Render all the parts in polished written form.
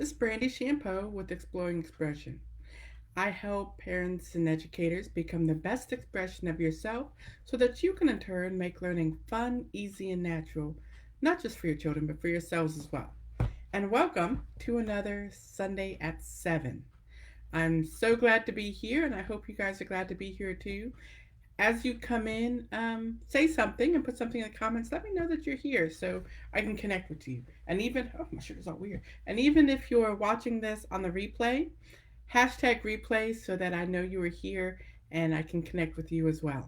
This is Brandy Shampoo with Exploring Expression. I help parents and educators become the best expression of yourself so that you can in turn make learning fun, easy, and natural, not just for your children, but for yourselves as well. And welcome to another Sunday at 7. I'm so glad to be here, and I hope you guys are glad to be here too. As you come in, say something and put something in the comments. Let me know that you're here so I can connect with you. And even, oh, my shirt is all weird. And even if you're watching this on the replay, hashtag replay so that I know you were here and I can connect with you as well.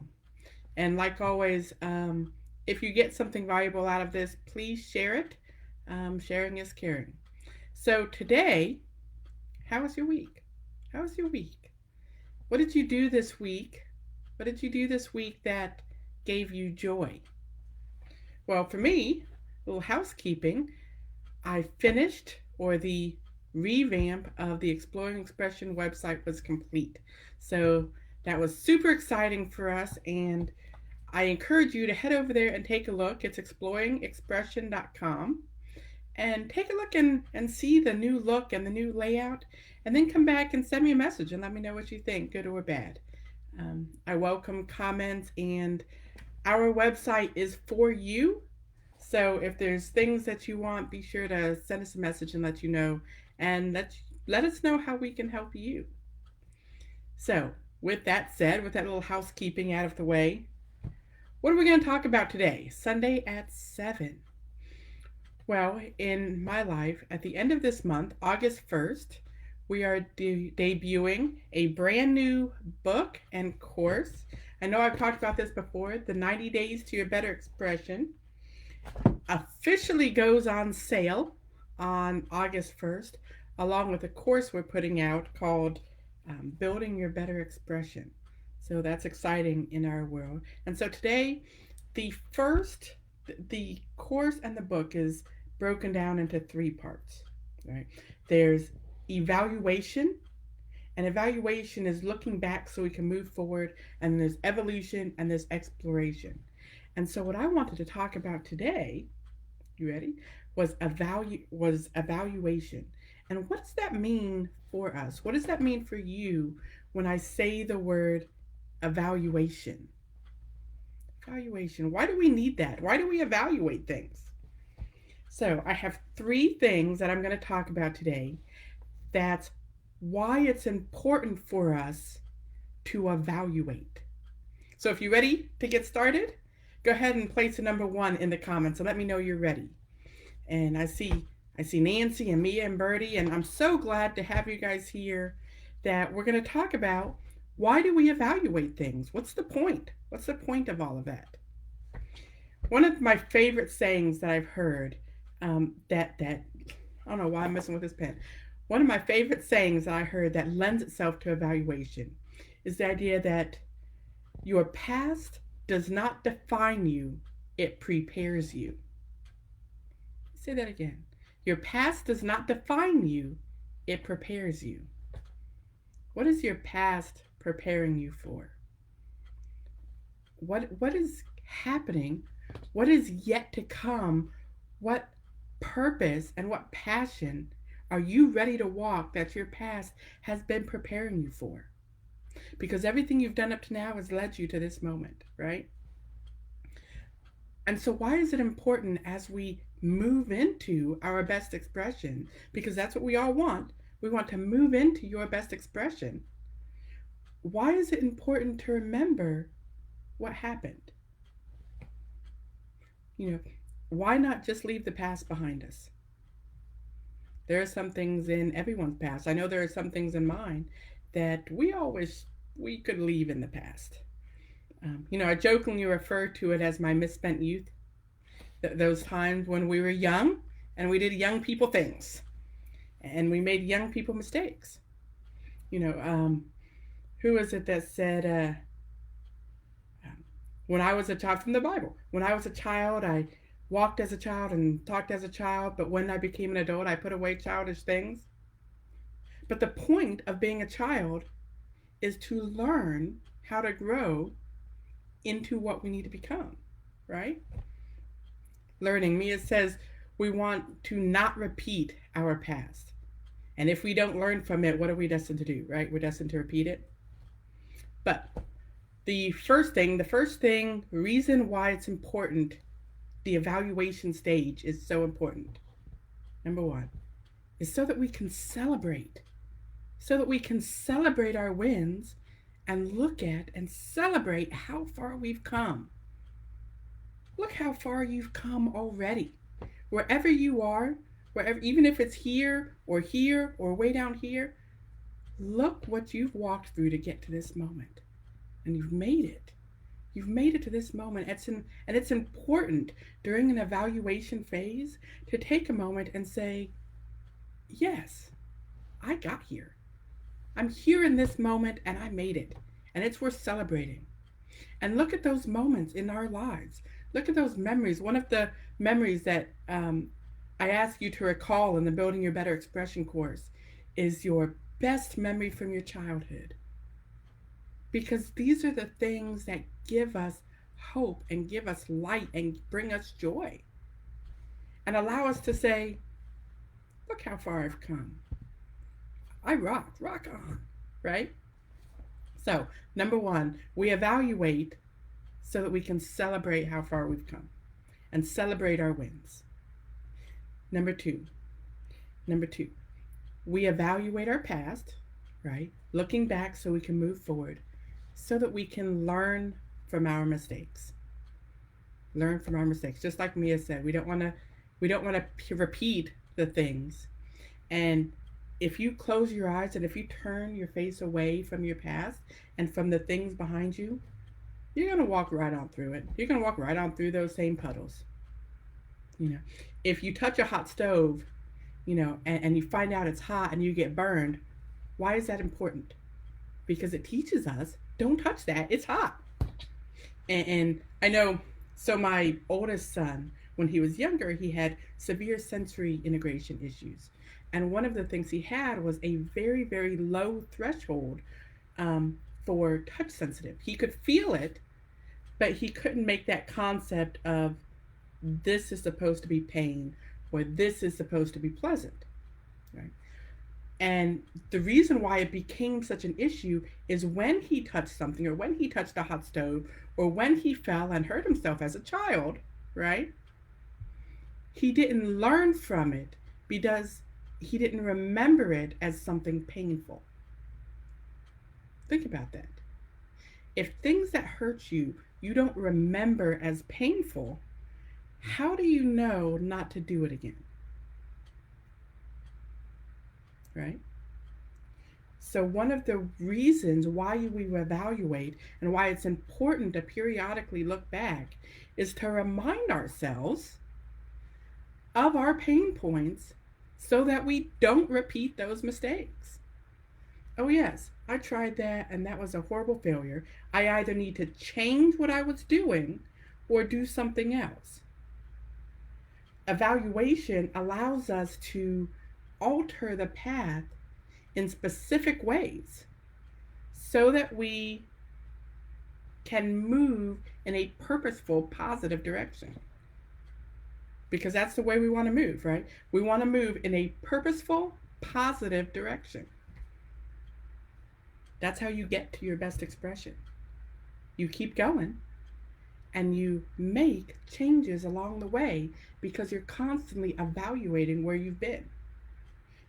And like always, if you get something valuable out of this, please share it. Sharing is caring. So today, how was your week? How was your week? What did you do this week? What did you do this week that gave you joy? Well, for me, a little housekeeping. I finished, or the revamp of the Exploring Expression website was complete. So that was super exciting for us, and I encourage you to head over there and take a look. It's exploringexpression.com. And take a look and see the new look and the new layout, and then come back and send me a message and let me know what you think, good or bad. I welcome comments, and our website is for you. So if there's things that you want, be sure to send us a message and let you know, and let us know how we can help you. So, with that said, with that little housekeeping out of the way, what are we going to talk about today? Sunday at 7. Well, in my life, at the end of this month, August 1st, we are debuting a brand new book and course. I know I've talked about this before. The 90 Days to Your Better Expression officially goes on sale on August 1st, along with a course we're putting out called Building Your Better Expression. So that's exciting in our world. And so today, the course and the book is broken down into three parts. Right? There's evaluation, and evaluation is looking back so we can move forward, and there's evolution and there's exploration. And so what I wanted to talk about today, you ready, was evaluation. And what does that mean for us? What does that mean for you when I say the word evaluation? Evaluation. Why do we need that? Why do we evaluate things? So, I have three things that I'm going to talk about today. That's why it's important for us to evaluate. So, if you're ready to get started, go ahead and place a number 1 in the comments and let me know you're ready. And I see Nancy and Mia and Birdie, and I'm so glad to have you guys here that we're going to talk about why do we evaluate things? What's the point? What's the point of all of that? One of my favorite sayings that I've heard, that I don't know why I'm messing with this pen. One of my favorite sayings that I heard that lends itself to evaluation is the idea that your past does not define you, it prepares you. Say that again. Your past does not define you, it prepares you. What is your past preparing you for? What is happening? What is yet to come? What purpose and what passion are you ready to walk that your past has been preparing you for? Because everything you've done up to now has led you to this moment, right? And so why is it important as we move into our best expression? Because that's what we all want. We want to move into your best expression. Why is it important to remember what happened? Why not just leave the past behind us? There are some things in everyone's past. I know there are some things in mine that we could leave in the past. I jokingly refer to it as my misspent youth. Those times when we were young and we did young people things and we made young people mistakes. Who is it that said, when I was a child, from the Bible, when I was a child, I walked as a child and talked as a child, but when I became an adult, I put away childish things. But the point of being a child is to learn how to grow into what we need to become, right? Learning. Mia says we want to not repeat our past. And if we don't learn from it, what are we destined to do, right? We're destined to repeat it. But the first thing, reason why it's important, the evaluation stage is so important. Number one is so that we can celebrate, so that we can celebrate our wins and look at and celebrate how far we've come. Look how far you've come already. Wherever you are, wherever, even if it's here or way down here, look what you've walked through to get to this moment. And you've made it. You've made it to this moment. And it's important during an evaluation phase to take a moment and say, yes, I got here. I'm here in this moment and I made it. And it's worth celebrating. And look at those moments in our lives. Look at those memories. One of the memories that I ask you to recall in the Building Your Better Expression course is your best memory from your childhood. Because these are the things that give us hope and give us light and bring us joy and allow us to say, look how far I've come. I rock on, right? So, number one, we evaluate so that we can celebrate how far we've come and celebrate our wins. Number two, we evaluate our past, right? Looking back so we can move forward, so that we can learn from our mistakes. Learn from our mistakes. Just like Mia said, we don't want to repeat the things. And if you close your eyes and if you turn your face away from your past and from the things behind you, you're going to walk right on through it. You're going to walk right on through those same puddles. You know, if you touch a hot stove, and you find out it's hot and you get burned, why is that important? Because it teaches us, don't touch that, it's hot. And I know, so my oldest son, when he was younger, he had severe sensory integration issues. And one of the things he had was a very, very low threshold for touch sensitive. He could feel it, but he couldn't make that concept of this is supposed to be pain or this is supposed to be pleasant, right? And the reason why it became such an issue is when he touched something or when he touched a hot stove or when he fell and hurt himself as a child, right? He didn't learn from it because he didn't remember it as something painful. Think about that. If things that hurt you, you don't remember as painful, how do you know not to do it again? Right? So one of the reasons why we evaluate and why it's important to periodically look back is to remind ourselves of our pain points so that we don't repeat those mistakes. Oh yes, I tried that and that was a horrible failure. I either need to change what I was doing or do something else. Evaluation allows us to alter the path in specific ways so that we can move in a purposeful, positive direction. Because that's the way we want to move, right? We want to move in a purposeful, positive direction. That's how you get to your best expression. You keep going and you make changes along the way because you're constantly evaluating where you've been.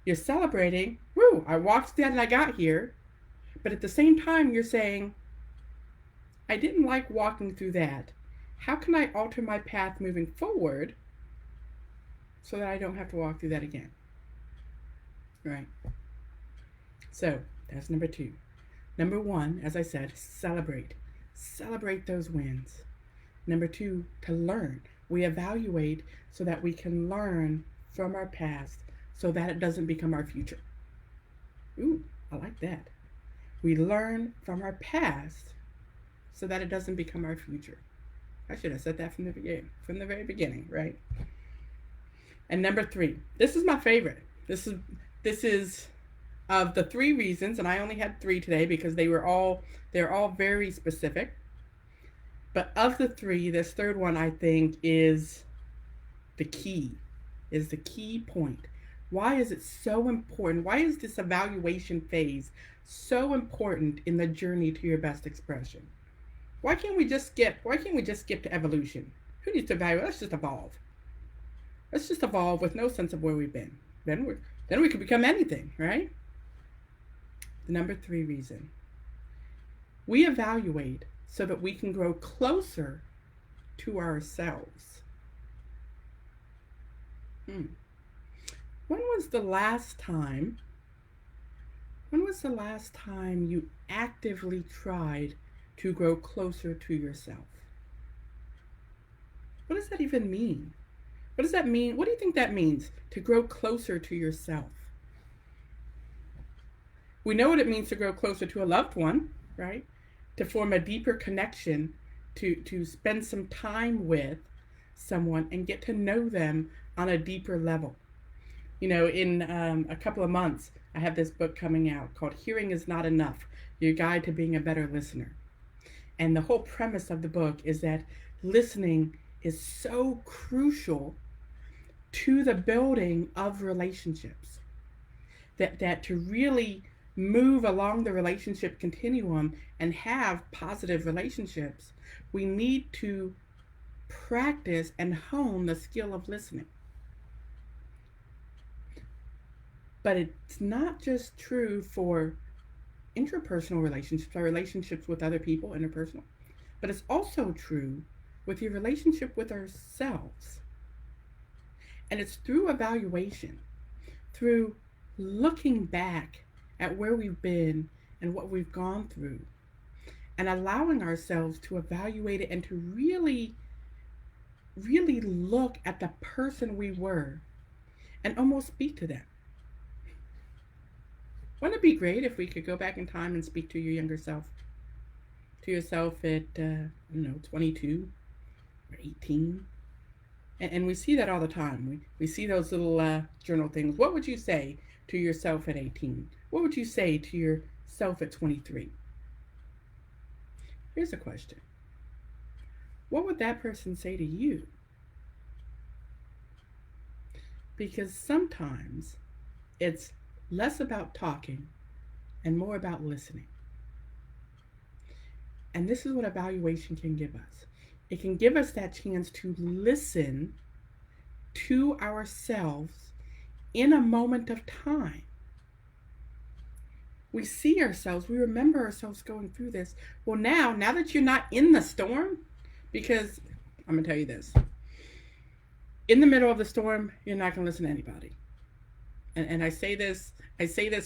You're celebrating, woo, I walked that and I got here. But at the same time, you're saying, I didn't like walking through that. How can I alter my path moving forward so that I don't have to walk through that again? Right. So that's number two. Number one, as I said, celebrate. Celebrate those wins. Number two, to learn. We evaluate so that we can learn from our past so that it doesn't become our future. Ooh, I like that. We learn from our past so that it doesn't become our future. I should have said that from the very beginning, right? And number three, this is my favorite. This is of the three reasons, and I only had three today because they're all very specific. But of the three, this third one I think is the key point. Why is it so important? Why is this evaluation phase so important in the journey to your best expression? Why can't we just skip to evolution? Who needs to evaluate? Let's just evolve. Let's just evolve with no sense of where we've been. Then we could become anything, right? The number 3 reason. We evaluate so that we can grow closer to ourselves. When was the last time you actively tried to grow closer to yourself? What does that even mean? What does that mean? What do you think that means, to grow closer to yourself? We know what it means to grow closer to a loved one, right? To form a deeper connection, to spend some time with someone and get to know them on a deeper level. In a couple of months, I have this book coming out called Hearing is Not Enough, Your Guide to Being a Better Listener. And the whole premise of the book is that listening is so crucial to the building of relationships. That to really move along the relationship continuum and have positive relationships, we need to practice and hone the skill of listening. But it's not just true for interpersonal relationships, our relationships with other people, interpersonal, but it's also true with your relationship with ourselves. And it's through evaluation, through looking back at where we've been and what we've gone through, and allowing ourselves to evaluate it and to really, really look at the person we were and almost speak to them. Wouldn't it be great if we could go back in time and speak to your younger self? To yourself at, 22 or 18? And we see that all the time. We see those little journal things. What would you say to yourself at 18? What would you say to yourself at 23? Here's a question. What would that person say to you? Because sometimes it's less about talking and more about listening. And this is what evaluation can give us. It can give us that chance to listen to ourselves in a moment of time. We see ourselves, we remember ourselves going through this. Well, now that you're not in the storm, because I'm going to tell you this. In the middle of the storm, you're not going to listen to anybody. And I say this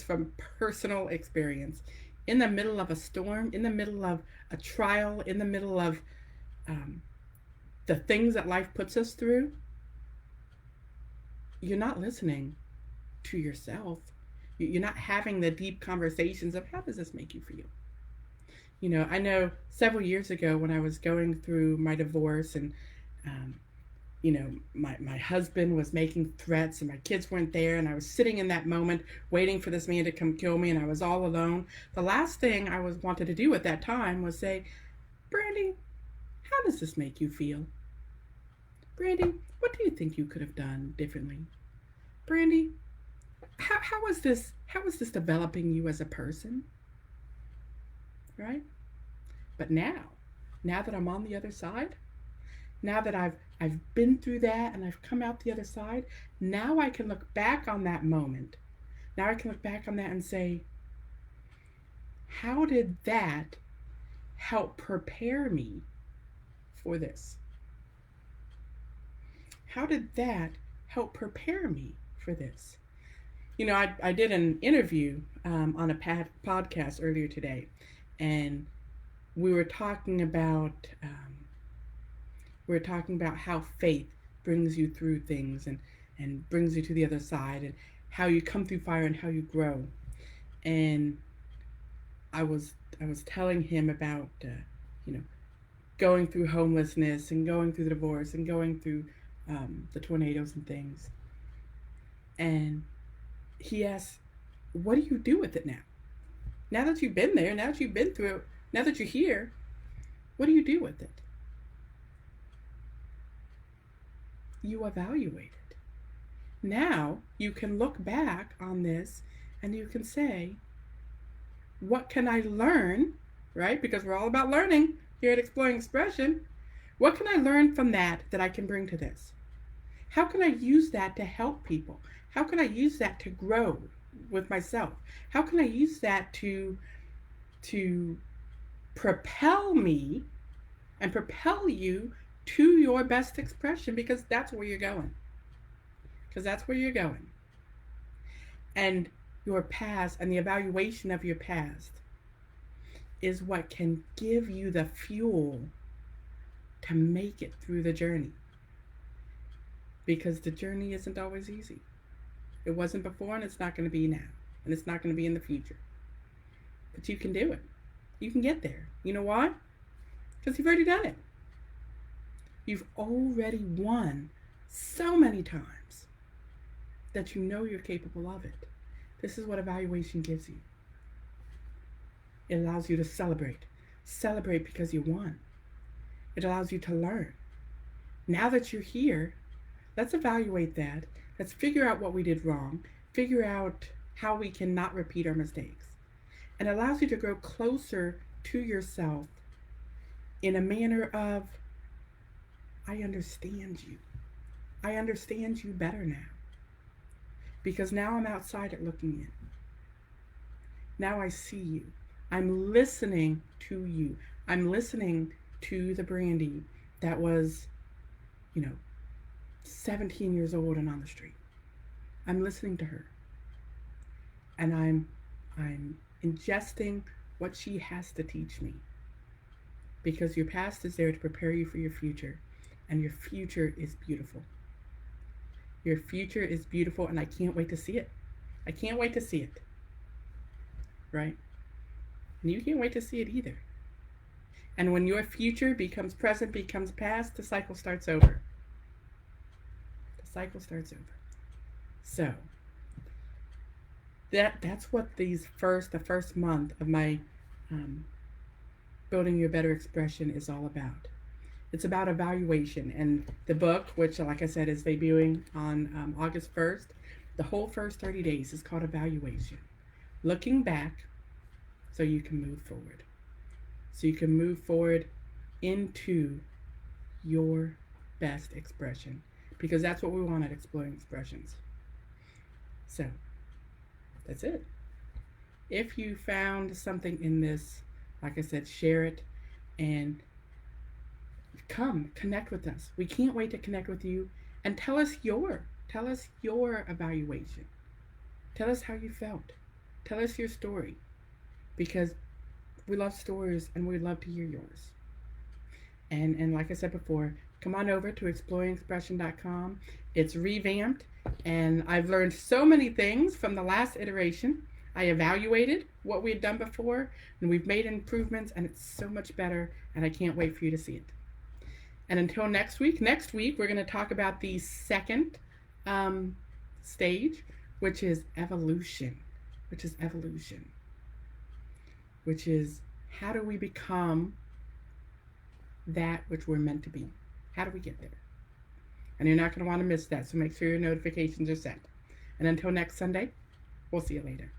from personal experience. In the middle of a storm, in the middle of a trial, in the middle of the things that life puts us through, you're not listening to yourself. You're not having the deep conversations of, how does this make you feel? I know several years ago when I was going through my divorce and my husband was making threats and my kids weren't there, and I was sitting in that moment waiting for this man to come kill me, and I was all alone. The last thing I wanted to do at that time was say, Brandy, how does this make you feel? Brandy, what do you think you could have done differently? Brandy, how was this developing you as a person? Right? But now that I'm on the other side, now that I've been through that and I've come out the other side, now I can look back on that moment. Now I can look back on that and say, how did that help prepare me for this? How did that help prepare me for this? I did an interview on a podcast earlier today, and we were talking about how faith brings you through things and brings you to the other side, and how you come through fire and how you grow. And I was telling him about going through homelessness and going through the divorce and going through the tornadoes and things. And he asked, what do you do with it now? Now that you've been there, now that you've been through it, now that you're here, what do you do with it? You evaluate it. Now you can look back on this and you can say, what can I learn, right? Because we're all about learning here at Exploring Expression. What can I learn from that I can bring to this? How can I use that to help people? How can I use that to grow with myself? How can I use that to propel me and propel you to your best expression, because that's where you're going. Because that's where you're going. And your past and the evaluation of your past is what can give you the fuel to make it through the journey. Because the journey isn't always easy. It wasn't before, and it's not going to be now. And it's not going to be in the future. But you can do it. You can get there. You know why? Because you've already done it. You've already won so many times that you know you're capable of it. This is what evaluation gives you. It allows you to celebrate. Celebrate because you won. It allows you to learn. Now that you're here, let's evaluate that. Let's figure out what we did wrong. Figure out how we can not repeat our mistakes. And it allows you to grow closer to yourself in a manner of, I understand you. I understand you better now. Because now I'm outside it looking in. Now I see you. I'm listening to you. I'm listening to the Brandy that was, 17 years old and on the street. I'm listening to her. And I'm ingesting what she has to teach me. Because your past is there to prepare you for your future. And your future is beautiful. Your future is beautiful, and I can't wait to see it. I can't wait to see it. Right? And you can't wait to see it either. And when your future becomes present, becomes past, the cycle starts over. The cycle starts over. So, that's what the first month of my Building Your Better Expression is all about. It's about evaluation. And the book, which, like I said, is debuting on August 1st, the whole first 30 days is called Evaluation. Looking back so you can move forward. So you can move forward into your best expression. Because that's what we want at Exploring Expressions. So, that's it. If you found something in this, like I said, share it and come connect with us. We can't wait to connect with you and tell us your evaluation. Tell us how you felt. Tell us your story, because we love stories and we'd love to hear yours. And like I said before, come on over to exploringexpression.com. It's revamped, and I've learned so many things from the last iteration. I evaluated what we had done before, and we've made improvements, and it's so much better, and I can't wait for you to see it. And until next week we're going to talk about the second stage, which is evolution. Which is how do we become that which we're meant to be? How do we get there? And you're not going to want to miss that, so make sure your notifications are set. And until next Sunday, we'll see you later.